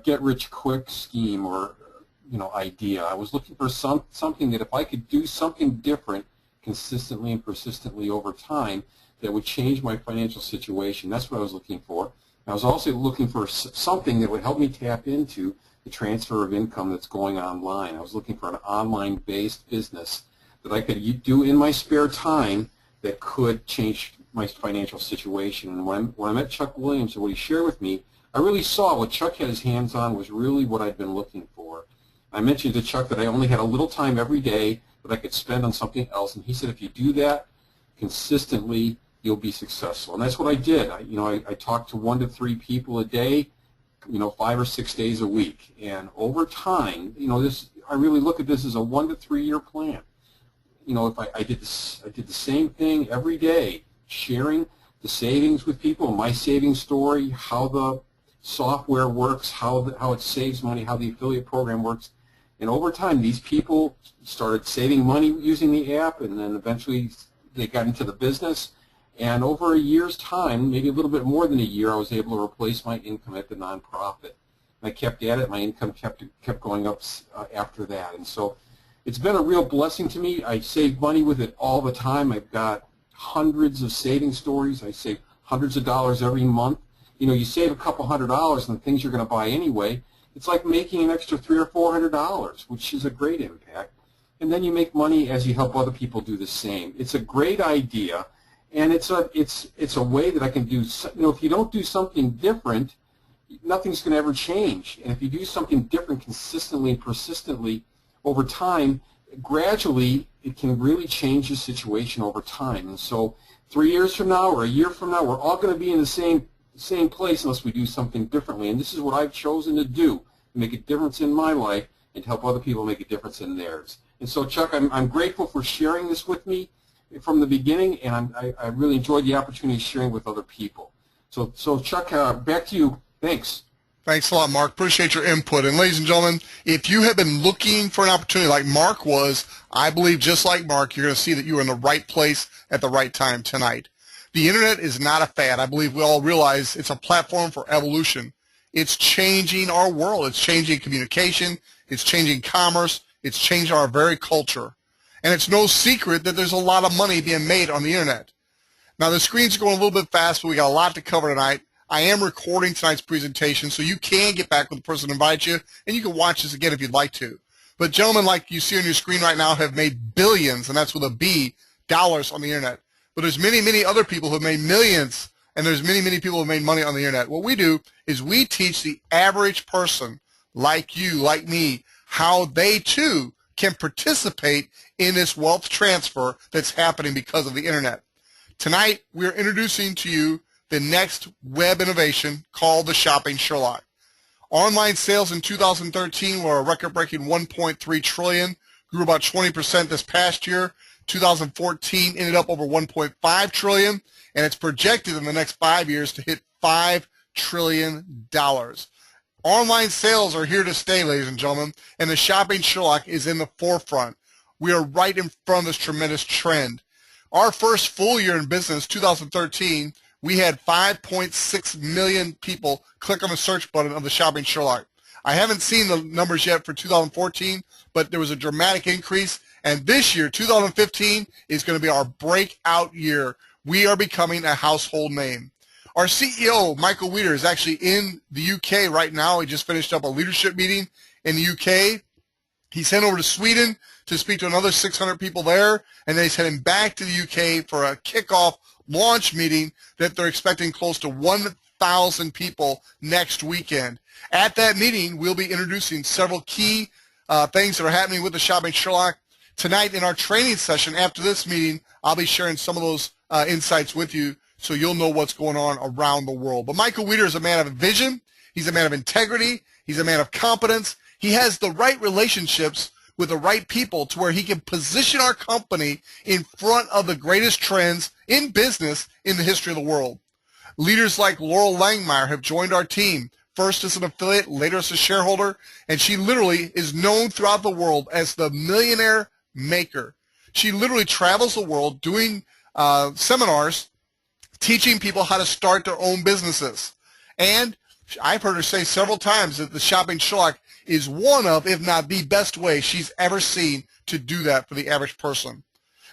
get rich quick scheme or idea. I was looking for something that if I could do something different consistently and persistently over time, that would change my financial situation. That's what I was looking for. I was also looking for something that would help me tap into the transfer of income that's going online. I was looking for an online-based business that I could do in my spare time that could change my financial situation. And when I met Chuck Williams and what he shared with me, I really saw what Chuck had his hands on was really what I'd been looking for. I mentioned to Chuck that I only had a little time every day that I could spend on something else, and he said if you do that consistently, you'll be successful. And that's what I did. I talked to 1 to 3 people a day, 5 or 6 days a week. And over time, I really look at this as a 1 to 3 year plan. If I did the same thing every day, sharing the savings with people, my saving story, how the software works, how it saves money, how the affiliate program works. And over time, these people started saving money using the app, and then eventually they got into the business. And over a year's time, maybe a little bit more than a year, I was able to replace my income at the nonprofit. I kept at it. My income kept going up after that. And so it's been a real blessing to me. I save money with it all the time. I've got hundreds of saving stories. I save hundreds of dollars every month. You save a couple $100 on the things you're going to buy anyway. It's like making an extra $300 or $400, which is a great impact. And then you make money as you help other people do the same. It's a great idea, and it's a way that I can do. If you don't do something different, nothing's going to ever change. And if you do something different consistently and persistently over time, gradually it can really change your situation over time. And so 3 years from now or a year from now, we're all going to be in the same place unless we do something differently. And this is what I've chosen to do, to make a difference in my life and to help other people make a difference in theirs. And so, Chuck, I'm grateful for sharing this with me from the beginning, and I really enjoyed the opportunity of sharing with other people. So Chuck, back to you. Thanks. Thanks a lot, Mark. Appreciate your input. And ladies and gentlemen, if you have been looking for an opportunity like Mark was, I believe just like Mark, you're going to see that you are in the right place at the right time tonight. The internet is not a fad. I believe we all realize it's a platform for evolution. It's changing our world. It's changing communication. It's changing commerce. It's changing our very culture. And it's no secret that there's a lot of money being made on the internet. Now, the screen's going a little bit fast, but we got a lot to cover tonight. I am recording tonight's presentation, so you can get back with the person who invited you, and you can watch this again if you'd like to. But gentlemen like you see on your screen right now have made billions, and that's with a B, dollars on the internet. But there's many, many other people who have made millions, and there's many, many people who have made money on the internet. What we do is we teach the average person like you, like me, how they too can participate in this wealth transfer that's happening because of the internet. Tonight, we're introducing to you the next web innovation called the Shopping Sherlock. Online sales in 2013 were a record-breaking 1.3 trillion, grew about 20% this past year. 2014 ended up over 1.5 trillion, and it's projected in the next 5 years to hit $5 trillion. Online sales are here to stay, ladies and gentlemen, and the Shopping Sherlock is in the forefront. We are right in front of this tremendous trend. Our first full year in business, 2013, we had 5.6 million people click on the search button of the Shopping Sherlock. I haven't seen the numbers yet for 2014, but there was a dramatic increase. And this year, 2015, is going to be our breakout year. We are becoming a household name. Our CEO, Michael Wyatt, is actually in the UK right now. He just finished up a leadership meeting in the UK. He's heading over to Sweden to speak to another 600 people there, and then he's heading back to the UK for a kickoff launch meeting that they're expecting close to 1,000 people next weekend. At that meeting, we'll be introducing several key things that are happening with the Shopping Sherlock. Tonight in our training session after this meeting, I'll be sharing some of those insights with you so you'll know what's going on around the world. But Michael Wyatt is a man of vision. He's a man of integrity. He's a man of competence. He has the right relationships with the right people to where he can position our company in front of the greatest trends in business in the history of the world. Leaders like Laurel Langmeyer have joined our team, first as an affiliate, later as a shareholder, and she literally is known throughout the world as the millionaire maker. She literally travels the world doing seminars, teaching people how to start their own businesses. And I've heard her say several times that the shopping Sherlock is one of, if not the best way she's ever seen to do that for the average person.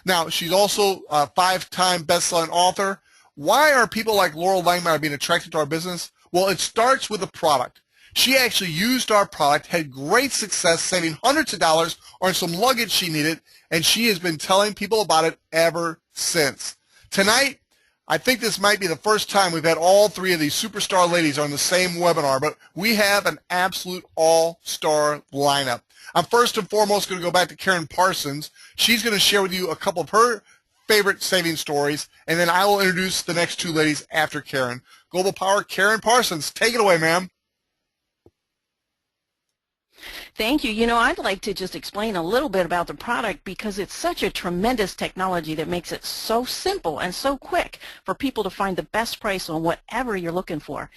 Now, she's also a 5-time best-selling author. Why are people like Laurel Langmeyer being attracted to our business? Well, it starts with the product. She actually used our product, had great success, saving hundreds of dollars on some luggage she needed, and she has been telling people about it ever since. Tonight, I think this might be the first time we've had all three of these superstar ladies on the same webinar, but we have an absolute all-star lineup. I'm first and foremost going to go back to Karen Parsons. She's going to share with you a couple of her favorite saving stories, and then I will introduce the next two ladies after Karen. Global Power, Karen Parsons. Take it away, ma'am. Thank you. You know, I'd like to just explain a little bit about the product because it's such a tremendous technology that makes it so simple and so quick for people to find the best price on whatever you're looking for.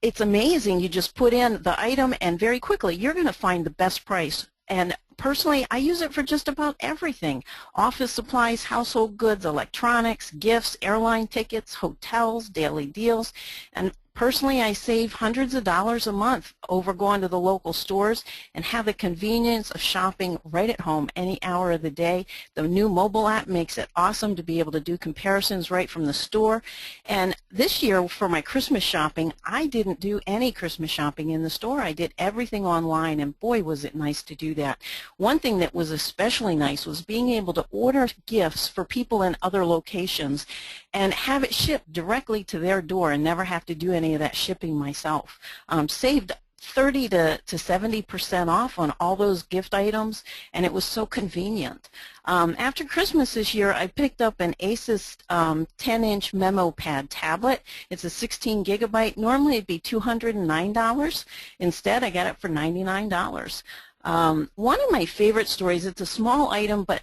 It's amazing. You just put in the item and very quickly you're going to find the best price. And personally, I use it for just about everything. Office supplies, household goods, electronics, gifts, airline tickets, hotels, daily deals, and personally, I save hundreds of dollars a month over going to the local stores and have the convenience of shopping right at home any hour of the day. The new mobile app makes it awesome to be able to do comparisons right from the store. And this year for my Christmas shopping, I didn't do any Christmas shopping in the store. I did everything online, and boy, was it nice to do that. One thing that was especially nice was being able to order gifts for people in other locations and have it shipped directly to their door and never have to do any of that shipping myself. Saved 30 to 70% off on all those gift items, and it was so convenient. After Christmas this year, I picked up an Asus 10-inch memo pad tablet. It's a 16 gigabyte. Normally it'd be $209. Instead, I got it for $99. One of my favorite stories, it's a small item, but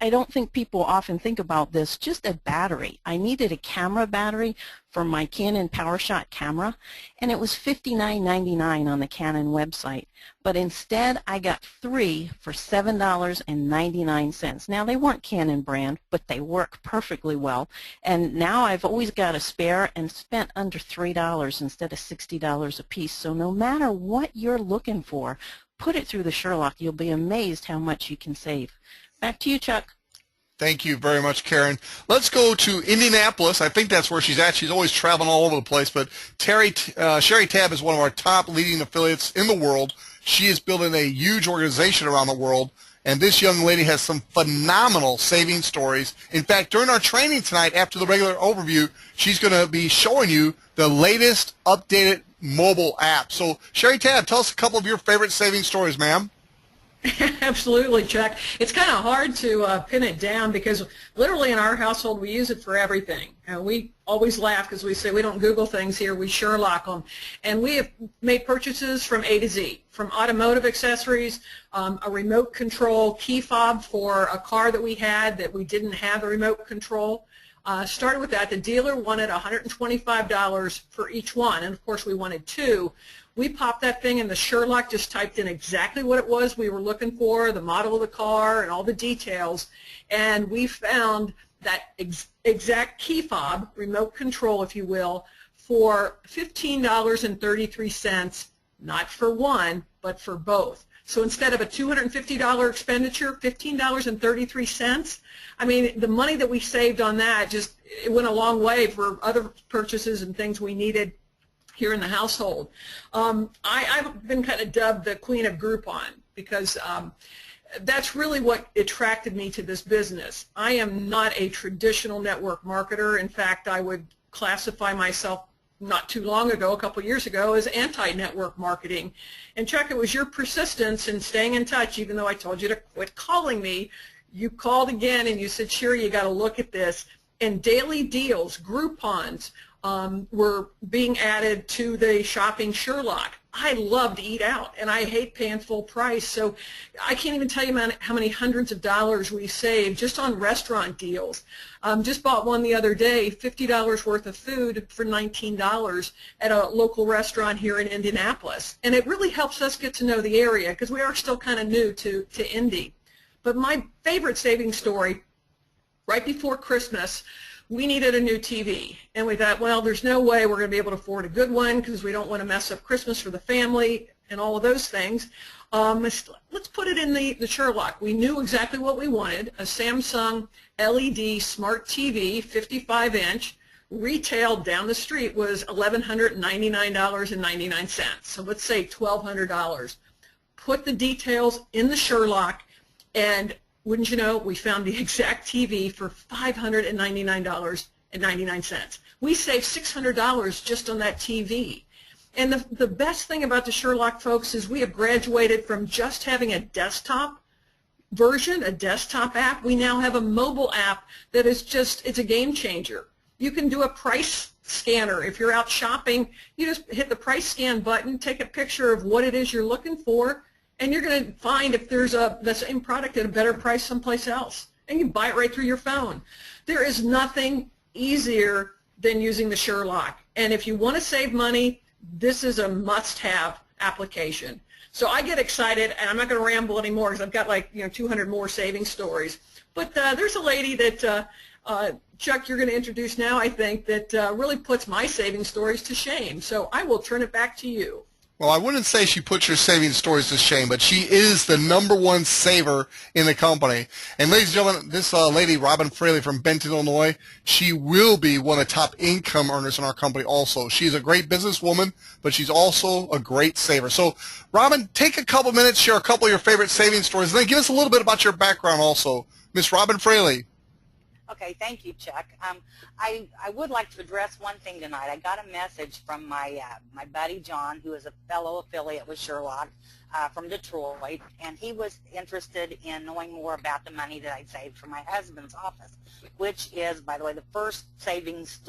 I don't think people often think about this, just a battery. I needed a camera battery for my Canon PowerShot camera, and it was $59.99 on the Canon website. But instead, I got 3 for $7.99. Now, they weren't Canon brand, but they work perfectly well. And now I've always got a spare and spent under $3 instead of $60 a piece. So no matter what you're looking for, put it through the Sherlock. You'll be amazed how much you can save. Back to you, Chuck. Thank you very much, Karen. Let's go to Indianapolis. I think that's where she's at. She's always traveling all over the place, but Sherry Tabb is one of our top leading affiliates in the world. She is building a huge organization around the world, and this young lady has some phenomenal saving stories. In fact, during our training tonight, after the regular overview, she's going to be showing you the latest updated mobile app. So, Sherry Tabb, tell us a couple of your favorite saving stories, ma'am. Absolutely, Chuck. It's kind of hard to pin it down because literally in our household we use it for everything. And we always laugh because we say we don't Google things here, we Sherlock them. And we have made purchases from A to Z, from automotive accessories, a remote control key fob for a car that we had that we didn't have a remote control. Started with that. The dealer wanted $125 for each one, and of course we wanted 2. We popped that thing in the Sherlock, just typed in exactly what it was we were looking for, the model of the car and all the details, and we found that exact key fob, remote control if you will, for $15.33, not for one, but for both. So instead of a $250 expenditure, $15.33, I mean, the money that we saved on that it went a long way for other purchases and things we needed here in the household. I've been kind of dubbed the queen of Groupon because that's really what attracted me to this business. I am not a traditional network marketer. In fact, I would classify myself not too long ago, a couple years ago, as anti-network marketing. And Chuck, it was your persistence in staying in touch, even though I told you to quit calling me. You called again and you said, sure, you got to look at this. And daily deals, Groupons, were being added to the shopping Sherlock. I love to eat out, and I hate paying full price, so I can't even tell you how many hundreds of dollars we saved just on restaurant deals. Just bought one the other day, $50 worth of food for $19 at a local restaurant here in Indianapolis, and it really helps us get to know the area because we are still kind of new to Indy. But my favorite saving story, right before Christmas, we needed a new TV. And we thought, well, there's no way we're going to be able to afford a good one because we don't want to mess up Christmas for the family and all of those things. Let's put it in the Sherlock. We knew exactly what we wanted, a Samsung LED smart TV, 55-inch, retailed down the street was $1,199.99. So let's say $1,200. Put the details in the Sherlock, and wouldn't you know, we found the exact TV for $599.99. We saved $600 just on that TV. And the best thing about the Sherlock, folks, is we have graduated from just having a desktop version, a desktop app. We now have a mobile app that is just, it's a game changer. You can do a price scanner. If you're out shopping, you just hit the price scan button, take a picture of what it is you're looking for, and you're going to find if there's the same product at a better price someplace else. And you buy it right through your phone. There is nothing easier than using the Sherlock. And if you want to save money, this is a must-have application. So I get excited, and I'm not going to ramble anymore because I've got like 200 more saving stories. But there's a lady that Chuck, you're going to introduce now, I think, that really puts my saving stories to shame. So I will turn it back to you. Well, I wouldn't say she puts your saving stories to shame, but she is the #1 saver in the company. And ladies and gentlemen, this lady, Robin Fraley from Benton, Illinois, she will be one of the top income earners in our company also. She's a great businesswoman, but she's also a great saver. So, Robin, take a couple minutes, share a couple of your favorite saving stories, and then give us a little bit about your background also. Miss Robin Fraley. Okay, thank you, Chuck. I would like to address one thing tonight. I got a message from my my buddy John, who is a fellow affiliate with Sherlock from Detroit, and he was interested in knowing more about the money that I'd saved for my husband's office, which is, by the way, the first savings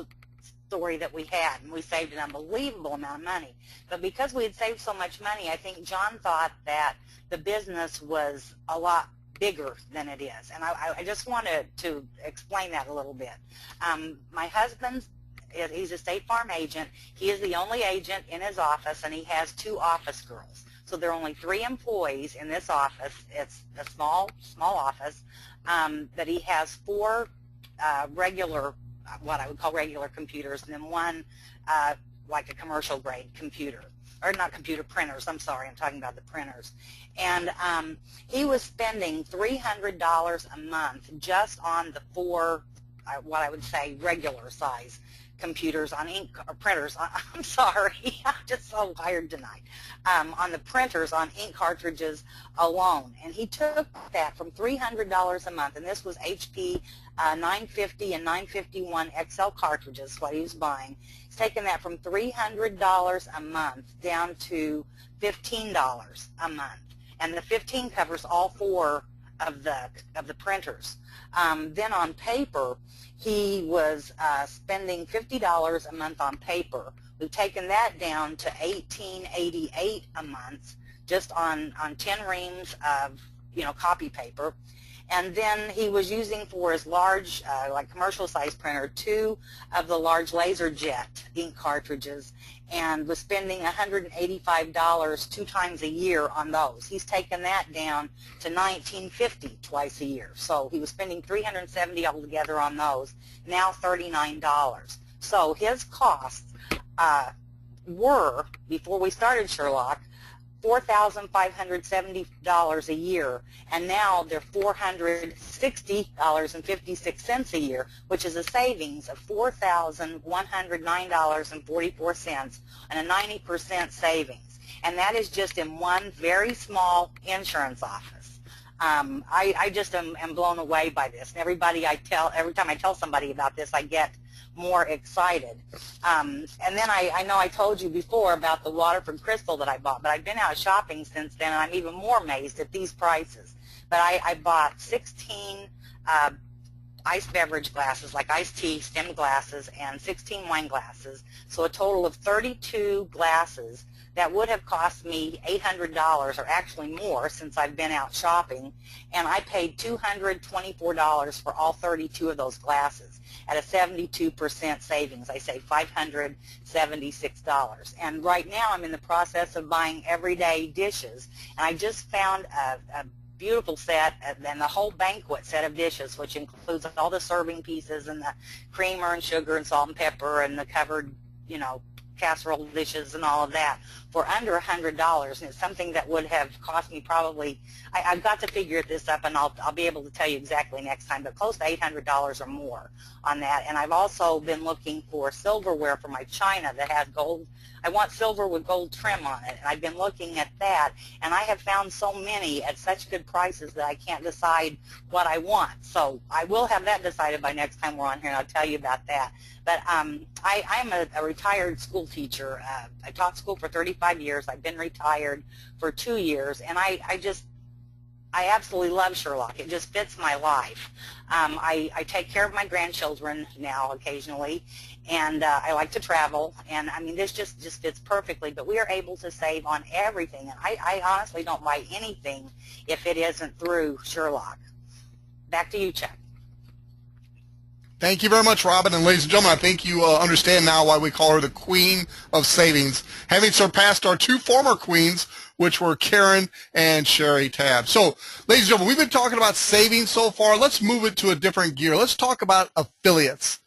story that we had, and we saved an unbelievable amount of money. But because we had saved so much money, I think John thought that the business was a lot bigger than it is, and I just wanted to explain that a little bit. My husband, he's a State Farm agent. He is the only agent in his office, and he has 2 office girls. So there are only 3 employees in this office. It's a small office, but he has 4 regular, what I would call regular computers, and then 1 like a commercial grade computer. Or not computer, printers, I'm sorry, I'm talking about the printers. And he was spending $300 a month just on the 4, what I would say, regular size computers on ink, or printers, I'm sorry, I'm just so tired tonight, on the printers on ink cartridges alone. And he took that from $300 a month, and this was HP 950 and 951 XL cartridges, what he was buying. He's taken that from $300 a month down to $15 a month, and the 15 covers all 4 of the printers. Then on paper, he was spending $50 a month on paper. We've taken that down to $18.88 a month just on 10 reams of copy paper. And then he was using for his large, like commercial size printer, 2 of the large LaserJet ink cartridges, and was spending $185 2 times a year on those. He's taken that down to $19.50 twice a year. So he was spending $370 altogether on those, now $39. So his costs were, before we started Sherlock, $4,570 a year, and now they're $460.56 a year, which is a savings of $4,109.44 and a 90% savings. And that is just in one very small insurance office. I just am blown away by this. And every time I tell somebody about this, I get more excited. And then I know I told you before about the Waterford crystal that I bought, but I've been out shopping since then, and I'm even more amazed at these prices. But I bought 16 iced beverage glasses, like iced tea, stemmed glasses, and 16 wine glasses, so a total of 32 glasses that would have cost me $800, or actually more, since I've been out shopping, and I paid $224 for all 32 of those glasses at a 72% savings. I saved $576. And right now I'm in the process of buying everyday dishes, and I just found a beautiful set, and then the whole banquet set of dishes, which includes all the serving pieces and the creamer and sugar and salt and pepper and the covered, you know, casserole dishes and all of that, for under $100. And it's something that would have cost me probably, I've got to figure this up, and I'll be able to tell you exactly next time, but close to $800 or more on that. And I've also been looking for silverware for my china that has gold. I want silver with gold trim on it, and I've been looking at that, and I have found so many at such good prices that I can't decide what I want. So I will have that decided by next time we're on here, and I'll tell you about that. But I'm a retired school teacher. I taught school for 35 years. I've been retired for 2 years, and I absolutely love Sherlock. It just fits my life. I take care of my grandchildren now occasionally, and I like to travel, and I mean, this just fits perfectly. But we are able to save on everything, and I honestly don't buy anything if it isn't through Sherlock. Back to you, Chuck. Thank you very much, Robin. And ladies and gentlemen, I think you understand now why we call her the Queen of Savings, having surpassed our two former queens, which were Karen and Sherry Tabb. So, ladies and gentlemen, we've been talking about savings so far. Let's move it to a different gear. Let's talk about affiliates.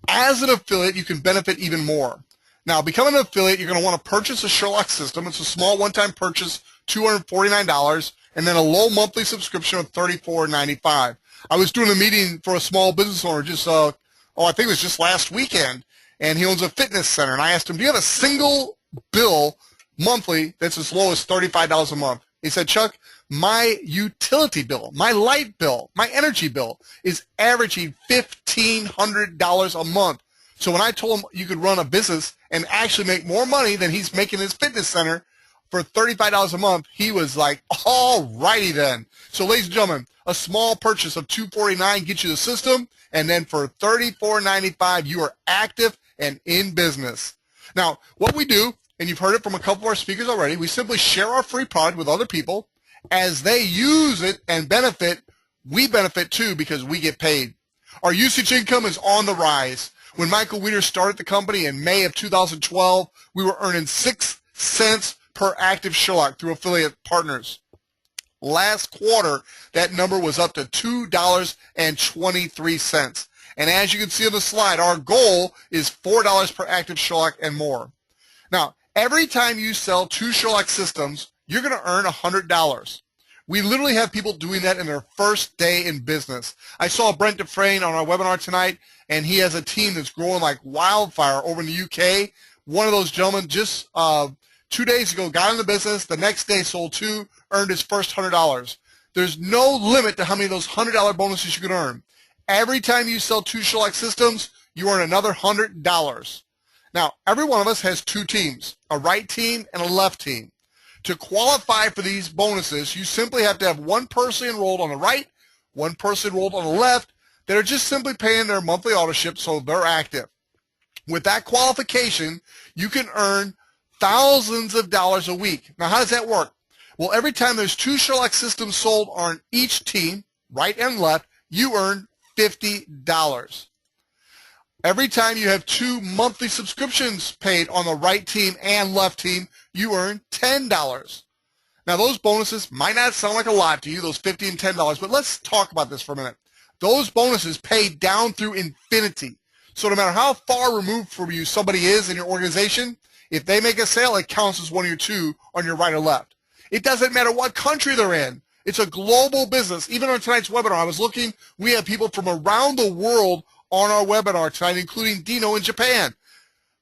As an affiliate, you can benefit even more. Now, becoming an affiliate, you're going to want to purchase a Sherlock system. It's a small one-time purchase, $249, and then a low monthly subscription of $34.95. I was doing a meeting for a small business owner just, I think it was just last weekend, and he owns a fitness center. And I asked him, do you have a single bill monthly that's as low as $35 a month? He said, Chuck, my utility bill, my light bill, my energy bill is averaging $1,500 a month. So when I told him you could run a business and actually make more money than he's making in his fitness center for $35 a month, he was like, all righty then. So ladies and gentlemen, a small purchase of $249 gets you the system, and then for $34.95, you are active and in business. Now, what we do, and you've heard it from a couple of our speakers already, we simply share our free product with other people. As they use it and benefit, we benefit too because we get paid. Our usage income is on the rise. When Michael Weiner started the company in May of 2012, we were earning 6 cents per active Sherlock through affiliate partners. Last quarter, that number was up to $2.23. And as you can see on the slide, our goal is $4 per active Sherlock and more. Now, every time you sell 2 Sherlock systems, you're going to earn $100. We literally have people doing that in their first day in business. I saw Brent Dufresne on our webinar tonight, and he has a team that's growing like wildfire over in the UK. One of those gentlemen just 2 days ago got in the business. The next day sold 2, earned his first $100. There's no limit to how many of those $100 bonuses you can earn. Every time you sell 2 Sherlock systems, you earn another $100. Now, every one of us has 2 teams, a right team and a left team. To qualify for these bonuses, you simply have to have one person enrolled on the right, one person enrolled on the left that are just simply paying their monthly auto-ship so they're active. With that qualification, you can earn thousands of dollars a week. Now, how does that work? Well, every time there's 2 Sherlock systems sold on each team, right and left, you earn $50. Every time you have 2 monthly subscriptions paid on the right team and left team, you earn $10. Now, those bonuses might not sound like a lot to you, those $50 and $10, but let's talk about this for a minute. Those bonuses pay down through infinity. So no matter how far removed from you somebody is in your organization, if they make a sale, it counts as one of your 2 on your right or left. It doesn't matter what country they're in. It's a global business. Even on tonight's webinar, I was looking, we have people from around the world on our webinar tonight, including Dino in Japan,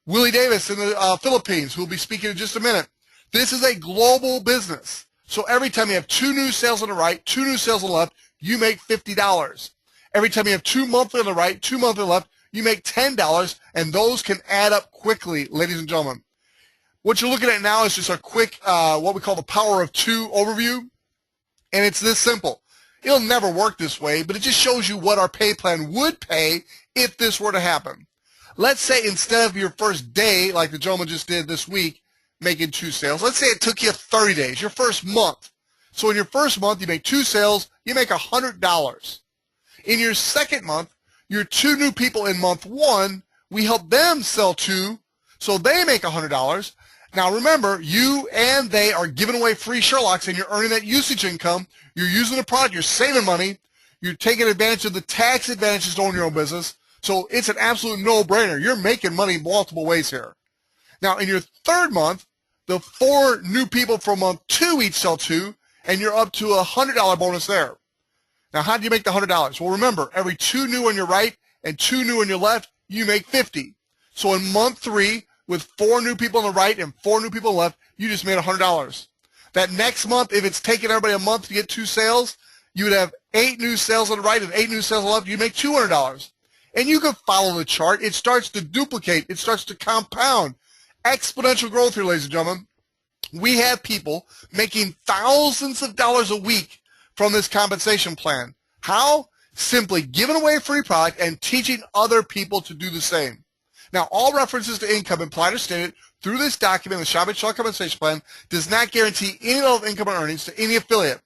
Willie Davis in the Philippines, who will be speaking in just a minute. This is a global business. So every time you have 2 new sales on the right, 2 new sales on the left, you make $50. Every time you have 2 monthly on the right, 2 monthly on the left, you make $10, and those can add up quickly, ladies and gentlemen. What you're looking at now is just a quick, what we call the power of 2 overview, and it's this simple. It'll never work this way, but it just shows you what our pay plan would pay if this were to happen. Let's say instead of your first day, like the gentleman just did this week, making 2 sales, let's say it took you 30 days, your first month. So in your first month, you make 2 sales, you make $100. In your second month, your 2 new people in month 1, we help them sell 2, so they make $100. Now remember, you and they are giving away free Sherlocks, and you're earning that usage income. You're using the product. You're saving money. You're taking advantage of the tax advantages to own your own business. So it's an absolute no-brainer. You're making money multiple ways here. Now, in your third month, the 4 new people from month 2 each sell 2, and you're up to a $100 bonus there. Now, how do you make the $100? Well, remember, every 2 new on your right and 2 new on your left, you make 50. So in month 3, with 4 new people on the right and 4 new people on the left, you just made $100. That next month, if it's taking everybody a month to get 2 sales, you would have 8 new sales on the right and 8 new sales on the left. You make $200. And you can follow the chart. It starts to duplicate. It starts to compound. Exponential growth here, ladies and gentlemen. We have people making thousands of dollars a week from this compensation plan. How? Simply giving away a free product and teaching other people to do the same. Now, all references to income implied or stated through this document, the Shopping Sherlock Compensation Plan, does not guarantee any level of income or earnings to any affiliate.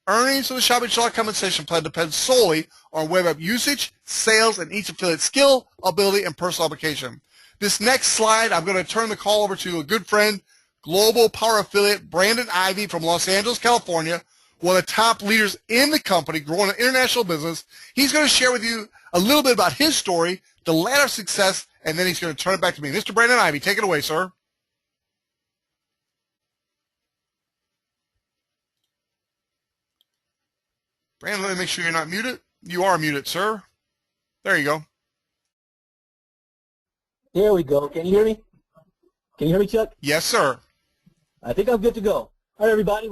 Earnings from the Shopping Sherlock Compensation Plan depend solely on web app usage, sales, and each affiliate's skill, ability, and personal application. This next slide, I'm going to turn the call over to a good friend, Global Power Affiliate Brandon Ivey from Los Angeles, California, one of the top leaders in the company, growing an international business. He's going to share with you a little bit about his story, the ladder of success, and then he's going to turn it back to me. Mr. Brandon Ivey, take it away, sir. Brandon, let me make sure you're not muted. You are muted, sir. There you go. There we go. Can you hear me? Can you hear me, Chuck? Yes, sir. I think I'm good to go. All right, everybody.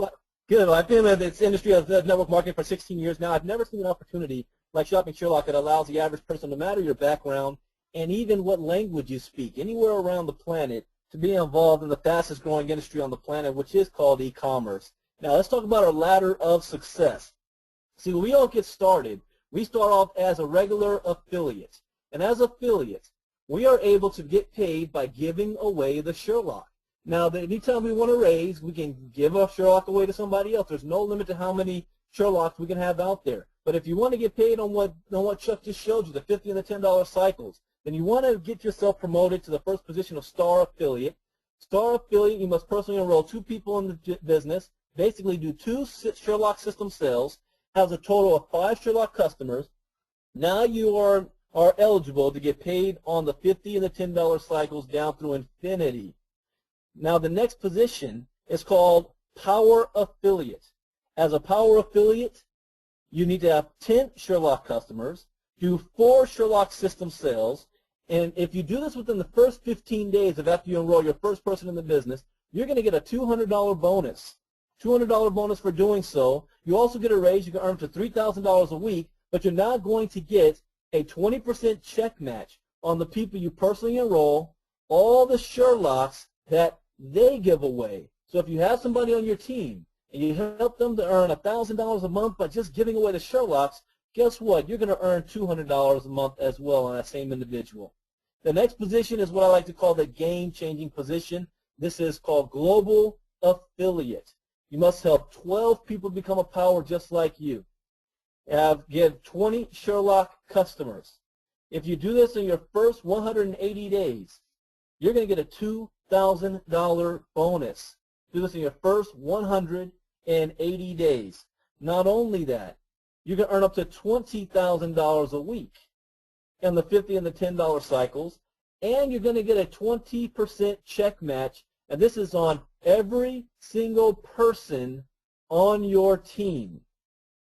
Good. Well, I've been in this industry of network marketing for 16 years now. I've never seen an opportunity like Shopping Sherlock that allows the average person, no matter your background and even what language you speak, anywhere around the planet, to be involved in the fastest growing industry on the planet, which is called e-commerce. Now, let's talk about our ladder of success. See, when we all get started, we start off as a regular affiliate. And as affiliates, we are able to get paid by giving away the Sherlock. Now, anytime we want to raise, we can give a Sherlock away to somebody else. There's no limit to how many Sherlocks we can have out there. But if you want to get paid on what Chuck just showed you, the $50 and the $10 cycles, then you want to get yourself promoted to the first position of Star Affiliate. Star Affiliate, you must personally enroll 2 people in the business, basically do 2 Sherlock system sales, has a total of 5 Sherlock customers. Now you are eligible to get paid on the $50 and the $10 cycles down through infinity. Now the next position is called Power Affiliate. As a Power Affiliate, you need to have 10 Sherlock customers, do 4 Sherlock system sales, and if you do this within the first 15 days of after you enroll your first person in the business, you're going to get a $200 bonus. $200 bonus for doing so. You also get a raise. You can earn up to $3,000 a week, but you're not going to get a 20% check match on the people you personally enroll, all the Sherlocks that they give away. So if you have somebody on your team and you help them to earn $1,000 a month by just giving away the Sherlocks, guess what? You're going to earn $200 a month as well on that same individual. The next position is what I like to call the game-changing position. This is called Global Affiliate. You must help 12 people become a power just like you. Give 20 Sherlock customers. If you do this in your first 180 days, you're going to get a $2,000 bonus. Do this in your first 180 days. Not only that, you can earn up to $20,000 a week in the $50 and the $10 cycles, and you're going to get a 20% check match, and this is on every single person on your team.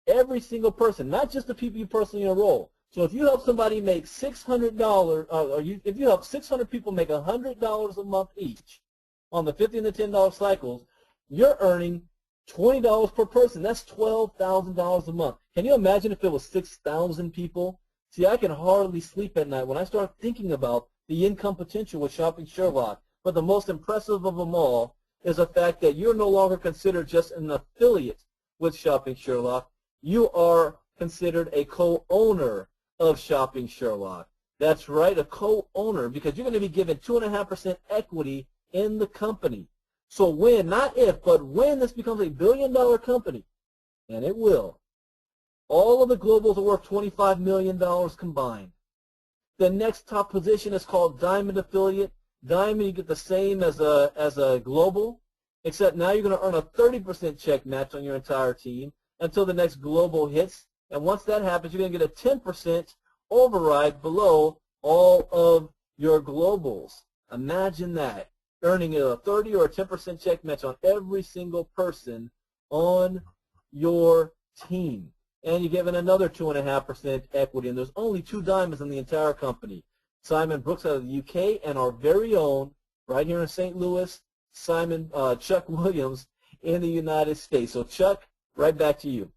Every single person, not just the people you personally enroll. So if you help somebody make $600, if you help 600 people make $100 a month each on the $50 and the $10 cycles, you're earning $20 per person. That's $12,000 a month. Can you imagine if it was 6,000 people? See, I can hardly sleep at night when I start thinking about the income potential with Shopping Sherlock. But the most impressive of them all is the fact that you're no longer considered just an affiliate with Shopping Sherlock. You are considered a co-owner of Shopping Sherlock. That's right, a co-owner, because you're going to be given 2.5% equity in the company. So when, not if, but when this becomes a billion-dollar company, and it will, all of the globals are worth $25 million combined. The next top position is called Diamond Affiliate. Diamond, you get the same as a global, except now you're going to earn a 30% check match on your entire team until the next global hits. And once that happens, you're going to get a 10% override below all of your globals. Imagine that, earning a 30 or a 10% check match on every single person on your team. And you're given another 2.5% equity. And there's only 2 diamonds in the entire company. Simon Brooks out of the UK and our very own, right here in St. Louis, Chuck Williams in the United States. So Chuck, right back to you.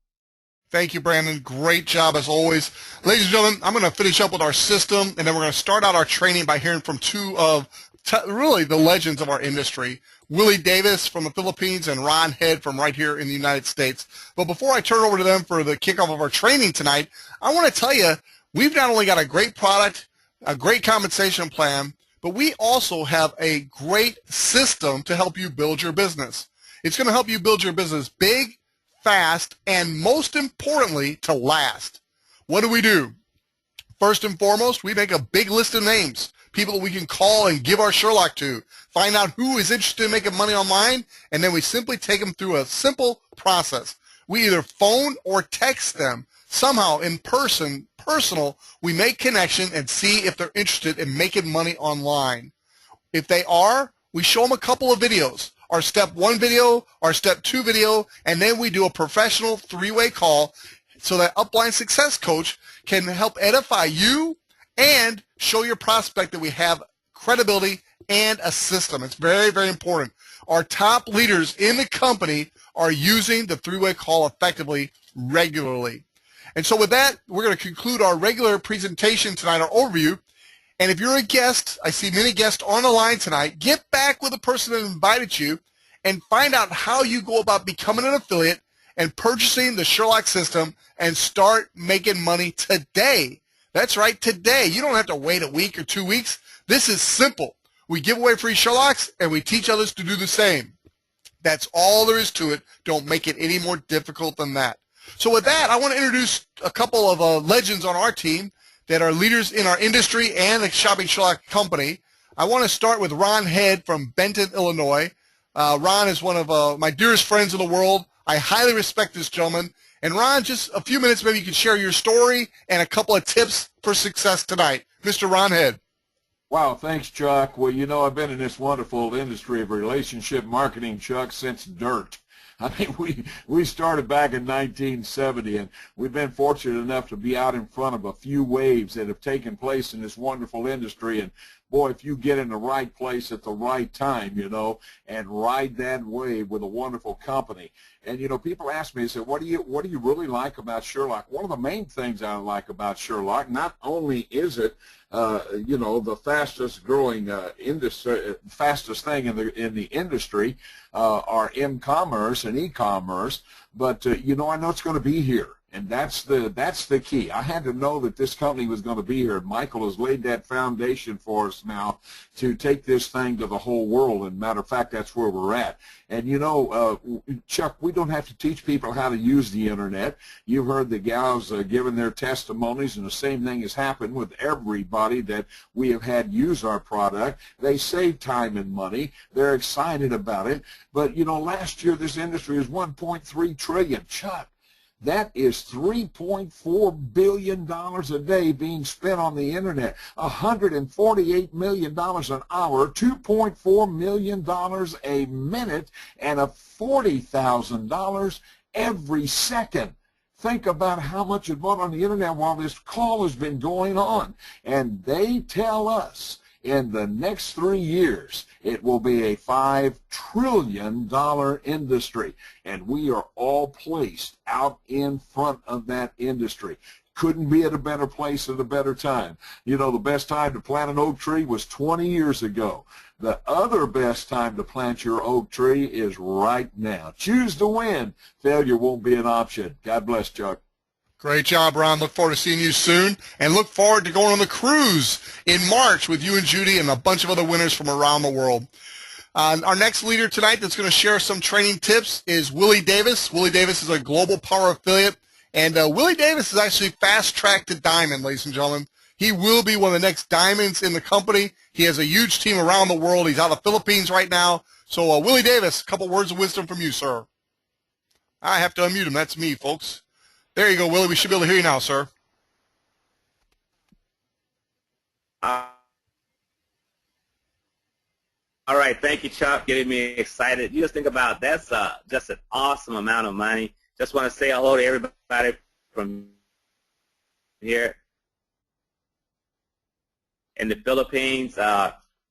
Thank you, Brandon. Great job as always. Ladies and gentlemen, I'm going to finish up with our system, and then we're going to start out our training by hearing from 2 of really the legends of our industry, Willie Davis from the Philippines and Ron Head from right here in the United States. But before I turn over to them for the kickoff of our training tonight, I want to tell you, we've not only got a great product, a great compensation plan, but we also have a great system to help you build your business. It's going to help you build your business big, fast, and most importantly, to last. What do? First and foremost, we make a big list of names, people that we can call and give our Sherlock to, find out who is interested in making money online, and then we simply take them through a simple process. We either phone or text them. Somehow, in person, personal, we make connection and see if they're interested in making money online. If they are, we show them a couple of videos. Our step 1 video, our step 2 video, and then we do a professional 3-way call so that upline success coach can help edify you and show your prospect that we have credibility and a system. It's very, very important. Our top leaders in the company are using the 3-way call effectively regularly. And so with that, we're going to conclude our regular presentation tonight, our overview. And if you're a guest, I see many guests on the line tonight, get back with the person that invited you and find out how you go about becoming an affiliate and purchasing the Sherlock system and start making money today. That's right, today. You don't have to wait a week or 2 weeks. This is simple. We give away free Sherlocks and we teach others to do the same. That's all there is to it. Don't make it any more difficult than that. So with that, I want to introduce a couple of legends on our team that are leaders in our industry and the Shopping Sherlock company. I want to start with Ron Head from Benton, Illinois. Ron is one of my dearest friends in the world. I highly respect this gentleman. And Ron, just a few minutes, maybe you could share your story and a couple of tips for success tonight. Mr. Ron Head. Wow, thanks, Chuck. Well, you know, I've been in this wonderful industry of relationship marketing, Chuck, since dirt. I mean, we started back in 1970, and we've been fortunate enough to be out in front of a few waves that have taken place in this wonderful industry. And boy, if you get in the right place at the right time, you know, and ride that wave with a wonderful company. And, you know, people ask me, they say, what do you really like about Sherlock? One of the main things I like about Sherlock, not only is it, you know, the fastest growing industry, fastest thing in the industry, are m-commerce and e-commerce, but you know, I know it's going to be here. And that's the key. I had to know that this company was going to be here. Michael has laid that foundation for us now to take this thing to the whole world. And matter of fact, that's where we're at. And you know, Chuck, we don't have to teach people how to use the internet. You've heard the gals giving their testimonies, and the same thing has happened with everybody that we have had use our product. They save time and money. They're excited about it. But you know, last year this industry was 1.3 trillion. Chuck, that is $3.4 billion a day being spent on the internet, $148 million an hour, $2.4 million a minute, and $40,000 every second. Think about how much it bought on the internet while this call has been going on. And they tell us in the next 3 years, it will be a $5 trillion industry, and we are all placed out in front of that industry. Couldn't be at a better place at a better time. You know, the best time to plant an oak tree was 20 years ago. The other best time to plant your oak tree is right now. Choose to win. Failure won't be an option. God bless, Chuck. Great job, Ron. Look forward to seeing you soon, and look forward to going on the cruise in March with you and Judy and a bunch of other winners from around the world. Our next leader tonight that's going to share some training tips is Willie Davis. Willie Davis is a global power affiliate, and Willie Davis is actually fast-tracked to diamond, ladies and gentlemen. He will be one of the next diamonds in the company. He has a huge team around the world. He's out of the Philippines right now. So, Willie Davis, a couple words of wisdom from you, sir. I have to unmute him. That's me, folks. There you go, Willie. We should be able to hear you now, sir. All right. Thank you, Chuck, getting me excited. You just think about that's just an awesome amount of money. Just want to say hello to everybody from here in the Philippines.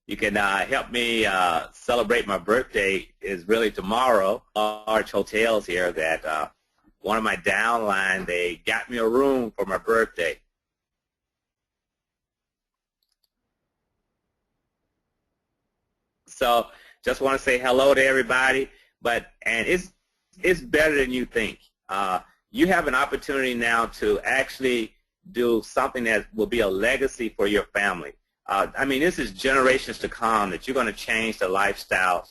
You can help me celebrate my birthday is really tomorrow. Large hotels here that one of my downline, they got me a room for my birthday. So just want to say hello to everybody. And it's better than you think. You have an opportunity now to actually do something that will be a legacy for your family. I mean, this is generations to come that you're going to change the lifestyle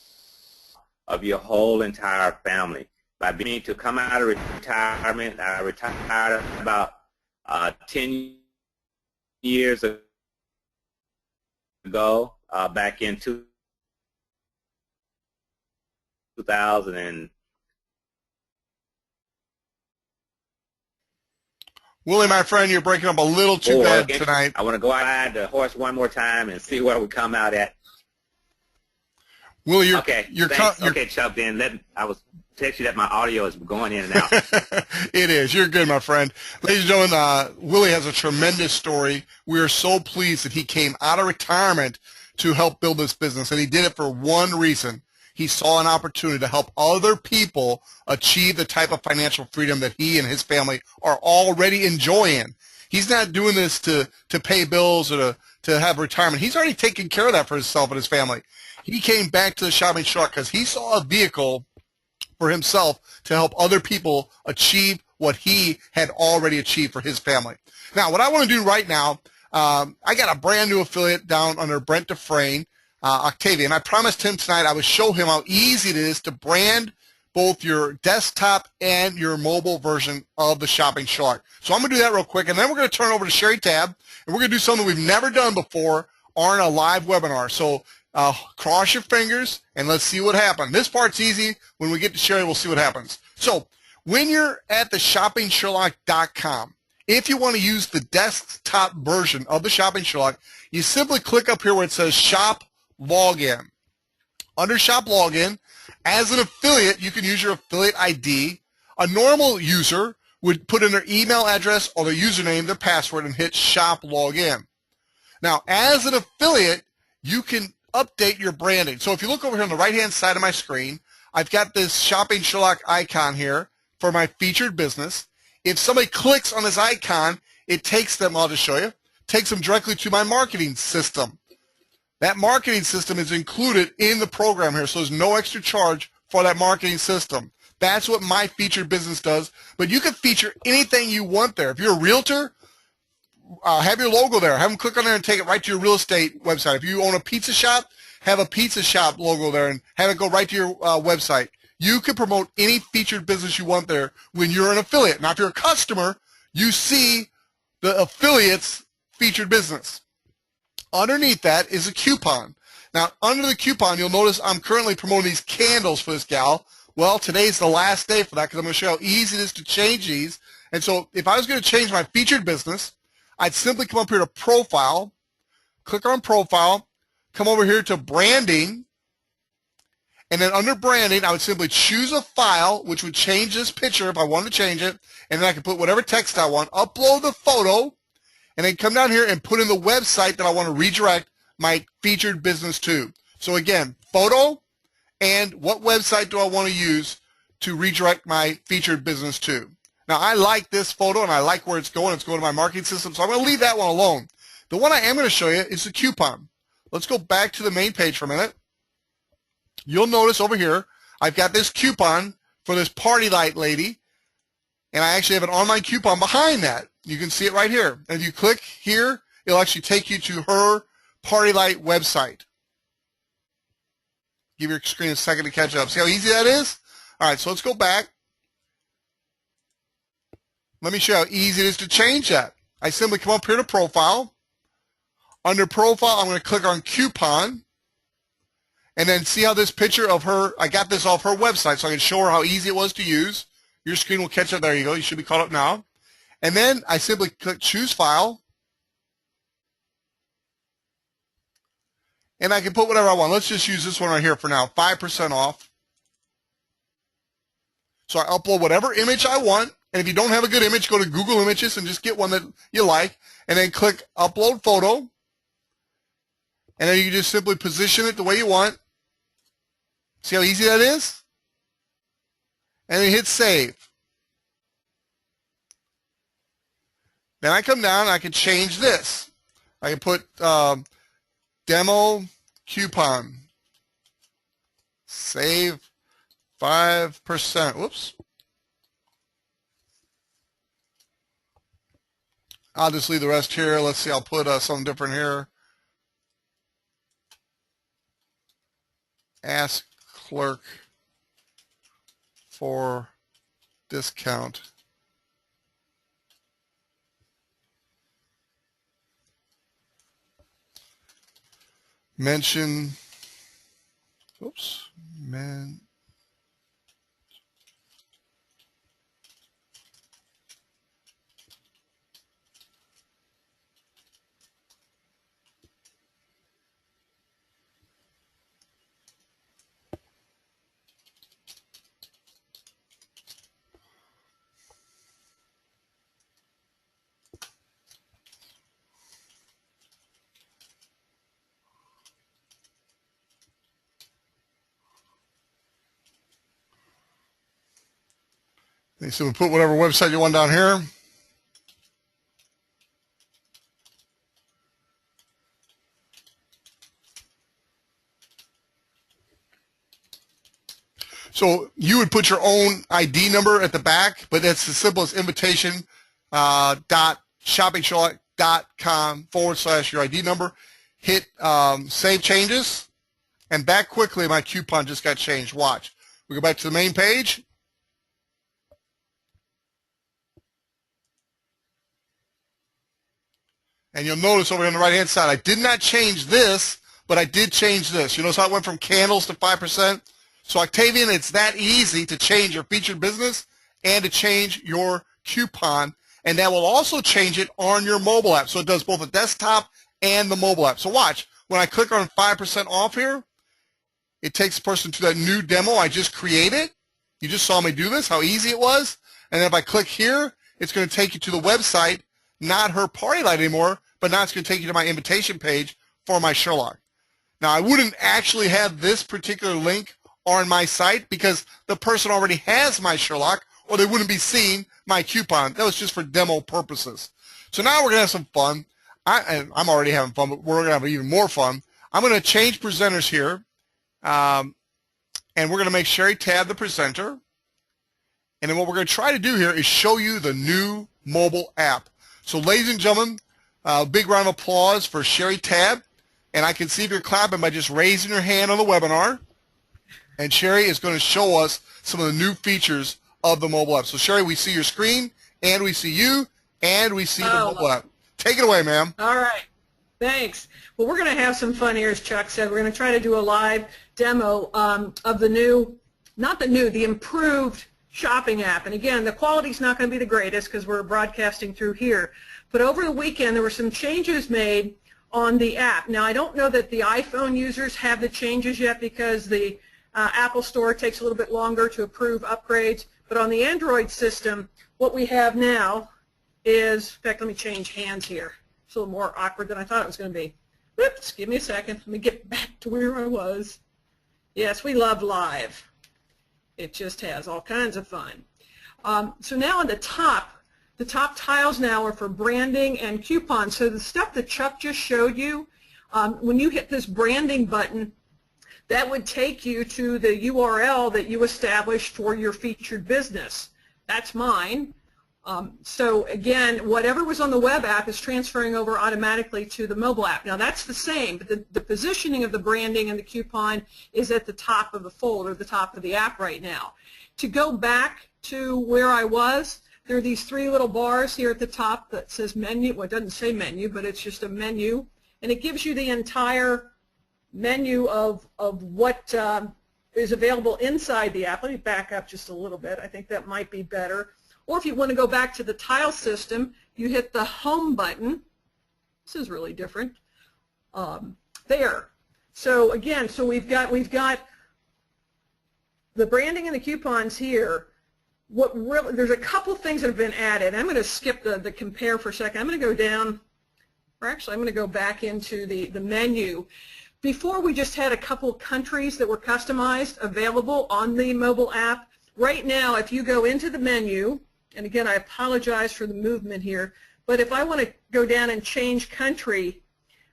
of your whole entire family. By being to come out of retirement, I retired about 10 years ago, back in 2000 and Willie, my friend, you're breaking up a little too bad again, tonight. I want to go outside the horse one more time and see where we come out at. Willie, okay, Chuck, then I was texting you that my audio is going in and out. It is. You're good, my friend. Ladies and gentlemen, Willie has a tremendous story. We are so pleased that he came out of retirement to help build this business, and he did it for one reason. He saw an opportunity to help other people achieve the type of financial freedom that he and his family are already enjoying. He's not doing this to pay bills or to have retirement. He's already taken care of that for himself and his family. He came back to the shopping truck because he saw a vehicle for himself to help other people achieve what he had already achieved for his family. Now, what I want to do right now, I got a brand new affiliate down under Brent Dufresne, Octavian. I promised him tonight I would show him how easy it is to brand both your desktop and your mobile version of the shopping truck. So I'm going to do that real quick, and then we're going to turn over to Sherry Tab, and we're going to do something we've never done before on a live webinar. So cross your fingers, and let's see what happens. This part's easy. When we get to Sherry, we'll see what happens. So when you're at the shoppingsherlock.com, if you want to use the desktop version of the Shopping Sherlock, you simply click up here where it says Shop Login. Under Shop Login, as an affiliate, you can use your affiliate ID. A normal user would put in their email address or their username, their password, and hit Shop Login. Now, as an affiliate, you can update your branding. So if you look over here on the right-hand side of my screen, I've got this Shopping Sherlock icon here for my featured business. If somebody clicks on this icon, it takes them, I'll just show you, takes them directly to my marketing system. That marketing system is included in the program here, so there's no extra charge for that marketing system. That's what my featured business does, but you can feature anything you want there. If you're a realtor, have your logo there. Have them click on there and take it right to your real estate website. If you own a pizza shop, have a pizza shop logo there and have it go right to your website. You can promote any featured business you want there when you're an affiliate. Now, if you're a customer, you see the affiliate's featured business. Underneath that is a coupon. Now, under the coupon, you'll notice I'm currently promoting these candles for this gal. Well, today's the last day for that because I'm going to show how easy it is to change these. And so if I was going to change my featured business, I'd simply come up here to Profile, click on Profile, come over here to Branding, and then under Branding, I would simply choose a file, which would change this picture if I wanted to change it, and then I can put whatever text I want, upload the photo, and then come down here and put in the website that I want to redirect my featured business to. So again, photo and what website do I want to use to redirect my featured business to. Now, I like this photo, and I like where it's going. It's going to my marketing system, so I'm going to leave that one alone. The one I am going to show you is the coupon. Let's go back to the main page for a minute. You'll notice over here, I've got this coupon for this party light lady, and I actually have an online coupon behind that. You can see it right here. And if you click here, it'll actually take you to her party light website. Give your screen a second to catch up. See how easy that is? All right, so let's go back. Let me show you how easy it is to change that. I simply come up here to Profile, Under profile, I'm going to click on coupon. And then see how this picture of her, I got this off her website, so I can show her how easy it was to use. Your screen will catch up. There you go. You should be caught up now. And then I simply click choose file. And I can put whatever I want. Let's just use this one right here for now, 5% off. So I upload whatever image I want. And if you don't have a good image, go to Google Images and just get one that you like. And then click upload photo. And then you can just simply position it the way you want. See how easy that is? And then hit save. Then I come down and I can change this. I can put demo coupon. Save 5%. Whoops. I'll just leave the rest here. Let's see, I'll put something different here. Ask clerk for discount. Mention, oops, so we put whatever website you want down here. So you would put your own ID number at the back, but that's as simple as invitation.shoppingsherlock.com/ your ID number. Hit save changes, and back quickly, my coupon just got changed. Watch. We go back to the main page. And you'll notice over on the right-hand side, I did not change this, but I did change this. You notice how it went from candles to 5%? So Octavian, it's that easy to change your featured business and to change your coupon. And that will also change it on your mobile app. So it does both the desktop and the mobile app. So watch. When I click on 5% off here, it takes the person to that new demo I just created. You just saw me do this, how easy it was. And then if I click here, it's going to take you to the website, not her party light anymore, but now it's going to take you to my invitation page for my Sherlock. Now, I wouldn't actually have this particular link on my site because the person already has my Sherlock, or they wouldn't be seeing my coupon. That was just for demo purposes. So now we're going to have some fun. I'm already having fun, but we're going to have even more fun. I'm going to change presenters here, and we're going to make Sherry Tab the presenter. And then what we're going to try to do here is show you the new mobile app. So ladies and gentlemen, big round of applause for Sherry Tab. And I can see if you're clapping by just raising your hand on the webinar. And Sherry is going to show us some of the new features of the mobile app. So Sherry, we see your screen, and we see you, and we see the mobile app. Take it away, ma'am. All right. Thanks. Well, we're going to have some fun here, as Chuck said. We're going to try to do a live demo of the new, not the new, the improved shopping app. And again, the quality's not going to be the greatest because we're broadcasting through here. But over the weekend, there were some changes made on the app. Now, I don't know that the iPhone users have the changes yet because the Apple Store takes a little bit longer to approve upgrades. But on the Android system, what we have now is, in fact, let me change hands here. It's a little more awkward than I thought it was going to be. Whoops, give me a second. Let me get back to where I was. Yes, we love live. It just has all kinds of fun. So now on the top tiles now are for branding and coupons. So the stuff that Chuck just showed you, when you hit this branding button, that would take you to the URL that you established for your featured business. That's mine. So again, whatever was on the web app is transferring over automatically to the mobile app. Now that's the same, but the positioning of the branding and the coupon is at the top of the folder, the top of the app right now. To go back to where I was, there are these three little bars here at the top that says menu. Well, it doesn't say menu, but it's just a menu. and it gives you the entire menu of what is available inside the app. Let me back up just a little bit. I think that might be better. Or if you want to go back to the tile system, you hit the home button. This is really different. There. So again, so we've got the branding and the coupons here. There's a couple things that have been added. I'm going to skip the compare for a second. I'm going to go down, or actually I'm going to go back into the menu. Before, we just had a couple countries that were customized available on the mobile app. Right now, if you go into the menu, and again, I apologize for the movement here, but if I want to go down and change country,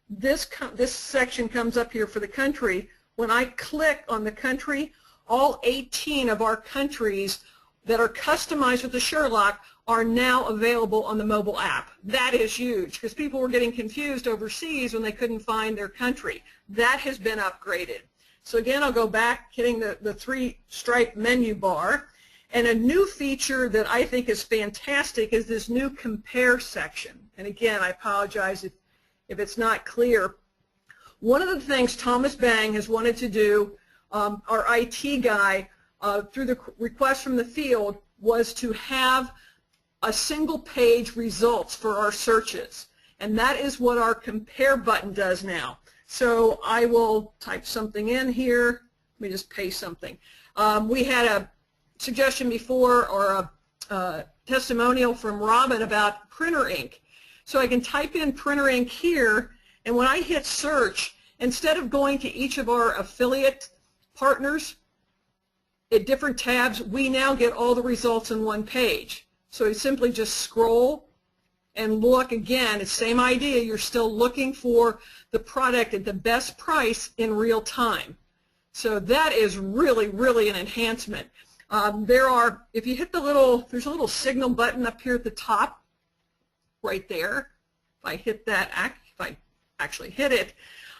this section comes up here for the country. When I click on the country, all 18 of our countries that are customized with the Sherlock are now available on the mobile app. That is huge, because people were getting confused overseas when they couldn't find their country. That has been upgraded. So again, I'll go back, hitting the three-stripe menu bar. And a new feature that I think is fantastic is this new compare section. And again, I apologize if it's not clear. One of the things Thomas Bang has wanted to do, our IT guy, through the request from the field, was to have a single page results for our searches. And that is what our compare button does now. So I will type something in here. Let me just paste something. We had a suggestion before, or a testimonial from Robin about printer ink. So I can type in printer ink here, and when I hit search, instead of going to each of our affiliate partners at different tabs, we now get all the results in one page. So you simply just scroll and look again. It's the same idea. You're still looking for the product at the best price in real time. So that is really, really an enhancement. If you hit there's a little signal button up here at the top, right there. If I hit that, if I actually hit it,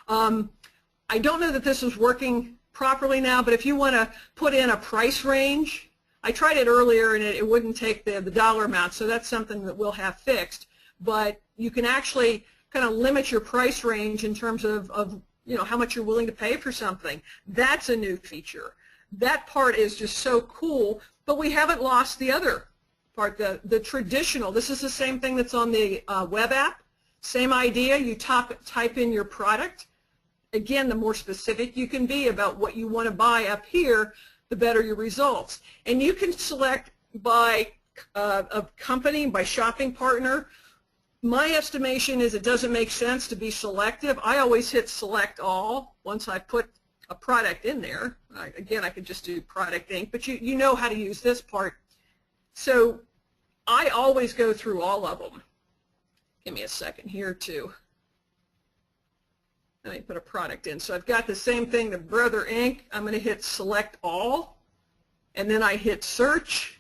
I don't know that this is working properly now, but if you want to put in a price range, I tried it earlier and it wouldn't take the dollar amount, so that's something that we'll have fixed. But you can actually kind of limit your price range in terms of how much you're willing to pay for something. That's a new feature. That part is just so cool, but we haven't lost the other part, the traditional. This is the same thing that's on the web app. Same idea. You type in your product. Again, the more specific you can be about what you want to buy up here, the better your results. And you can select by a company, by shopping partner. My estimation is it doesn't make sense to be selective. I always hit select all once I put a product in there. Again, I could just do product ink, but you know how to use this part. So I always go through all of them. Give me a second here too. Let me put a product in. So I've got the same thing, the Brother Ink. I'm going to hit select all, and then I hit search,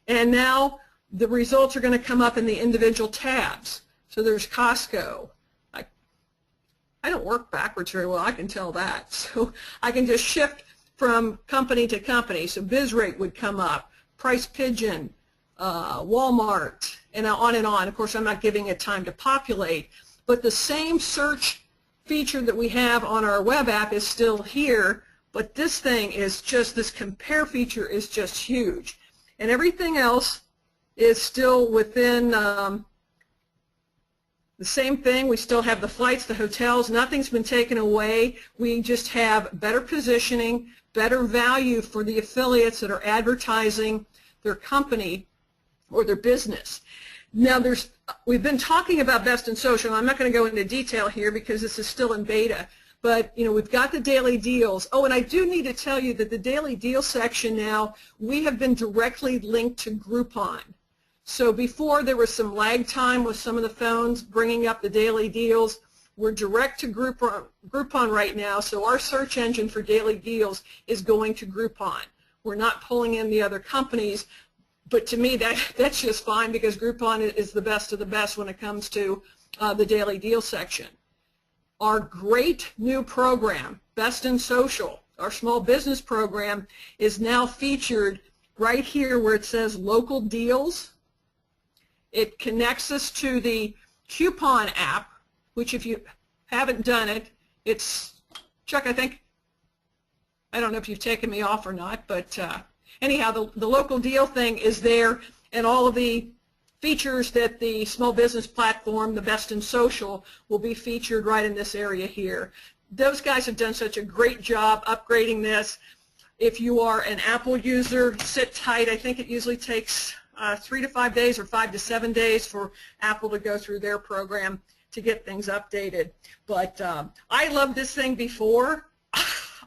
and now the results are going to come up in the individual tabs. So there's Costco. I don't work backwards very well, I can tell that. So I can just shift from company to company. So BizRate would come up, Price Pigeon, Walmart, and on and on. Of course, I'm not giving it time to populate, but the same search feature that we have on our web app is still here, but this thing is just, this compare feature is just huge. And everything else is still within the same thing. We still have the flights, the hotels. Nothing's been taken away. We just have better positioning, better value for the affiliates that are advertising their company or their business. Now, we've been talking about Best in Social. I'm not going to go into detail here because this is still in beta. But, we've got the daily deals. Oh, and I do need to tell you that the daily deal section now, we have been directly linked to Groupon. So before there was some lag time with some of the phones bringing up the daily deals. We're direct to Groupon right now, so our search engine for daily deals is going to Groupon. We're not pulling in the other companies, but to me that's just fine because Groupon is the best of the best when it comes to the daily deal section. Our great new program, Best in Social, our small business program, is now featured right here where it says local deals. It connects us to the coupon app, which if you haven't done it, it's, Chuck, I don't know if you've taken me off or not, but anyhow, the local deal thing is there, and all of the features that the small business platform, the Best in Social, will be featured right in this area here. Those guys have done such a great job upgrading this. If you are an Apple user, sit tight. I think it usually takes 3 to 5 days or 5 to 7 days for Apple to go through their program to get things updated. But I loved this thing before.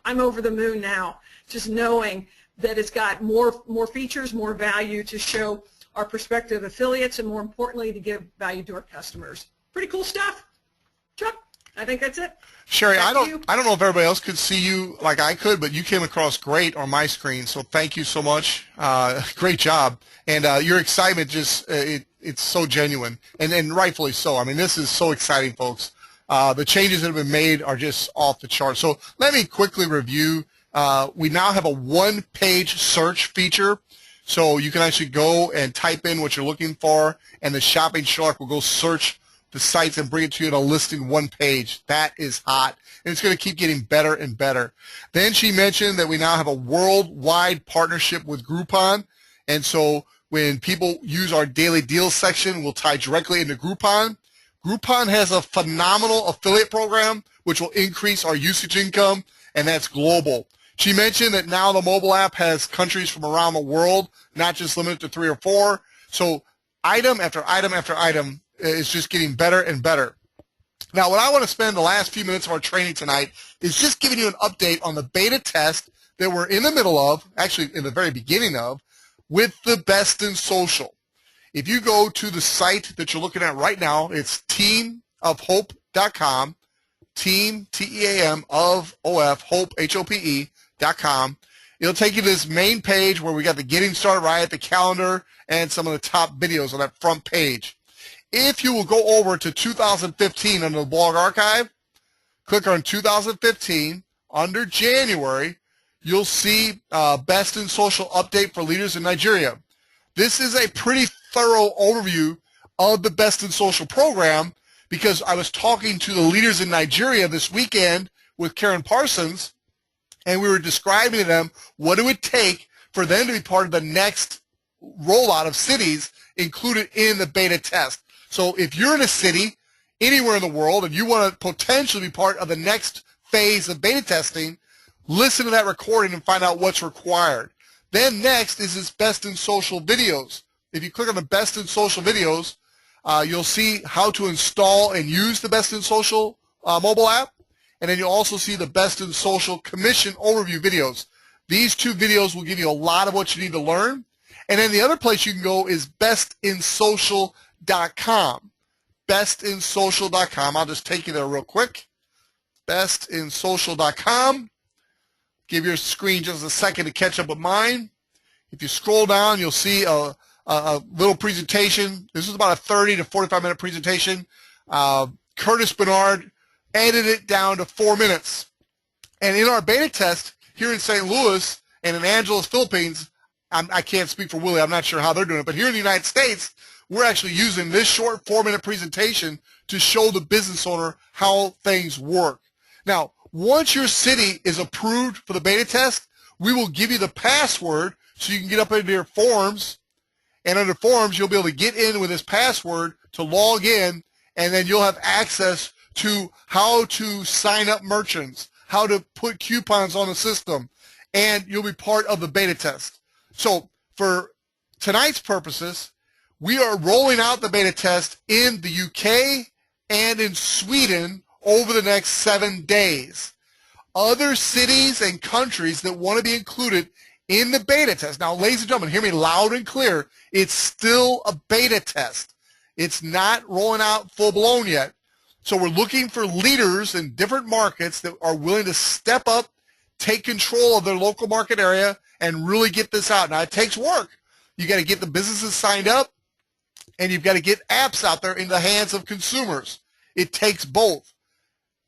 I'm over the moon now, just knowing that it's got more features, more value to show our prospective affiliates, and more importantly, to give value to our customers. Pretty cool stuff. Chuck, I think that's it. Sherry, Back I don't know if everybody else could see you like I could, but you came across great on my screen, so thank you so much. Great job. And your excitement just, it's so genuine, and rightfully so. I mean, this is so exciting, folks. The changes that have been made are just off the chart. So let me quickly review. We now have a one-page search feature, so you can actually go and type in what you're looking for, and the shopping shark will go search the sites and bring it to you in a listing one page. That is hot, and it's going to keep getting better and better. Then she mentioned that we now have a worldwide partnership with Groupon, and so when people use our daily deals section, we'll tie directly into Groupon. Groupon has a phenomenal affiliate program which will increase our usage income, and that's global. She mentioned that now the mobile app has countries from around the world, not just limited to 3 or 4. So item after item after item is just getting better and better. Now, what I want to spend the last few minutes of our training tonight is just giving you an update on the beta test that we're in the middle of, actually in the very beginning of, with the Best in Social. If you go to the site that you're looking at right now, it's teamofhope.com, team, T-E-A-M, of O-F, hope, H-O-P-E.com. It'll take you to this main page where we got the Getting Started Right, the calendar, and some of the top videos on that front page. If you will go over to 2015 under the blog archive, click on 2015, under January, you'll see Best in Social update for leaders in Nigeria. This is a pretty thorough overview of the Best in Social program, because I was talking to the leaders in Nigeria this weekend with Karen Parsons, and we were describing to them what it would take for them to be part of the next rollout of cities included in the beta test. So if you're in a city anywhere in the world and you want to potentially be part of the next phase of beta testing, listen to that recording and find out what's required. Then next is this Best in Social videos. If you click on the Best in Social videos, you'll see how to install and use the Best in Social mobile app, and then you'll also see the Best in Social commission overview videos. These 2 videos will give you a lot of what you need to learn. And then the other place you can go is bestinsocial.com. Bestinsocial.com. I'll just take you there real quick. Bestinsocial.com. Give your screen just a second to catch up with mine. If you scroll down, you'll see a little presentation. This is about a 30 to 45-minute presentation. Curtis Bernard edited it down to 4 minutes. And in our beta test here in St. Louis and in Angeles, Philippines, I can't speak for Willie. I'm not sure how they're doing it. But here in the United States, we're actually using this short 4-minute presentation to show the business owner how things work. Now, once your city is approved for the beta test, we will give you the password so you can get up into your forms. And under forms, you'll be able to get in with this password to log in, and then you'll have access to how to sign up merchants, how to put coupons on the system, and you'll be part of the beta test. So for tonight's purposes, we are rolling out the beta test in the UK and in Sweden over the next 7 days. Other cities and countries that want to be included in the beta test. Now, ladies and gentlemen, hear me loud and clear. It's still a beta test. It's not rolling out full-blown yet. So we're looking for leaders in different markets that are willing to step up, take control of their local market area, and really get this out. Now, it takes work. You got to get the businesses signed up, and you've got to get apps out there in the hands of consumers. It takes both.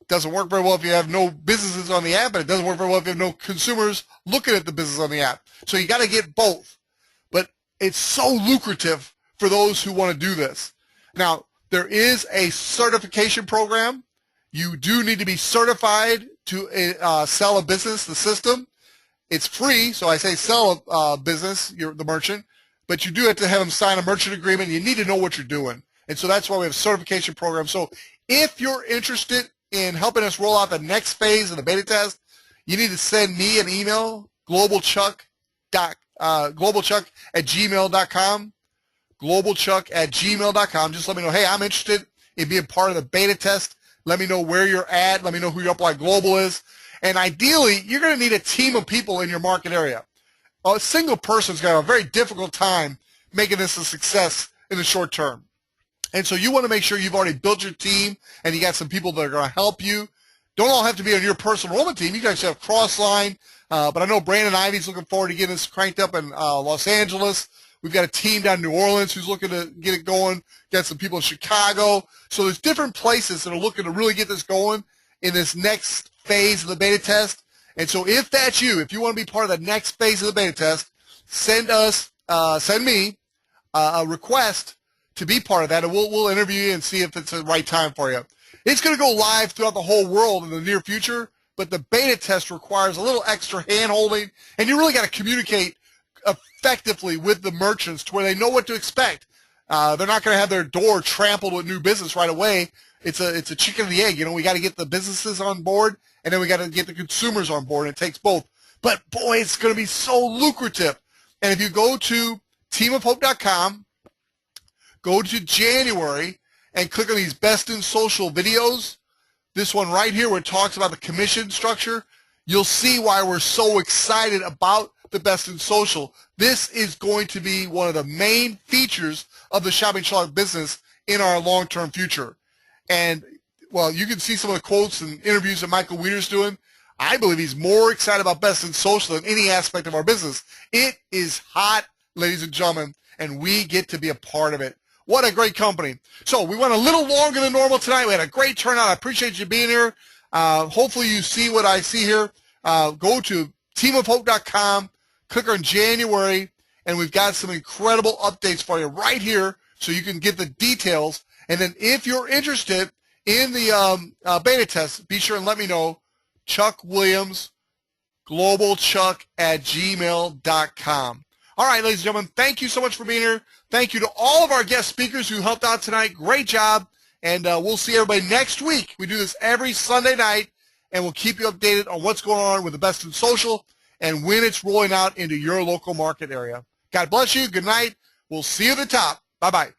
It doesn't work very well if you have no businesses on the app, and it doesn't work very well if you have no consumers looking at the business on the app. So you got to get both. But it's so lucrative for those who want to do this. Now, there is a certification program. You do need to be certified to sell a business, the system. It's free, so I say sell a business, you're the merchant, but you do have to have them sign a merchant agreement. You need to know what you're doing. And so that's why we have a certification program. So if you're interested in helping us roll out the next phase of the beta test, you need to send me an email, globalchuck@gmail.com, globalchuck@gmail.com. Just let me know, hey, I'm interested in being part of the beta test. Let me know where you're at. Let me know who your Upline Global is. And ideally, you're going to need a team of people in your market area. A single person's got a very difficult time making this a success in the short term. And so you want to make sure you've already built your team and you got some people that are going to help you. Don't all have to be on your personal enrollment team. You guys have Crossline. But I know Brandon Ivy's looking forward to getting this cranked up in Los Angeles. We've got a team down in New Orleans who's looking to get it going. Got some people in Chicago. So there's different places that are looking to really get this going in this next phase of the beta test. And so if that's you, if you want to be part of the next phase of the beta test, send me a request to be part of that, and we'll interview you and see if it's the right time for you. It's going to go live throughout the whole world in the near future, but the beta test requires a little extra hand-holding, and you really got to communicate effectively with the merchants to where they know what to expect. They're not going to have their door trampled with new business right away. It's a chicken and the egg. You know, we got to get the businesses on board, and then we got to get the consumers on board. It takes both. But boy, it's going to be so lucrative. And if you go to teamofhope.com, go to January, and click on these Best in Social videos, this one right here where it talks about the commission structure, you'll see why we're so excited about the Best in Social. This is going to be one of the main features of the Shopping Sherlock business in our long-term future. And, well, you can see some of the quotes and interviews that Michael Weeder's doing. I believe he's more excited about Best in Social than any aspect of our business. It is hot, ladies and gentlemen, and we get to be a part of it. What a great company. So we went a little longer than normal tonight. We had a great turnout. I appreciate you being here. Hopefully you see what I see here. Go to teamofhope.com, click on January, and we've got some incredible updates for you right here so you can get the details. And then if you're interested in the beta test, be sure and let me know. Chuck Williams, globalchuck@gmail.com. All right, ladies and gentlemen, thank you so much for being here. Thank you to all of our guest speakers who helped out tonight. Great job. And we'll see everybody next week. We do this every Sunday night, and we'll keep you updated on what's going on with the Best in Social and when it's rolling out into your local market area. God bless you. Good night. We'll see you at the top. Bye-bye.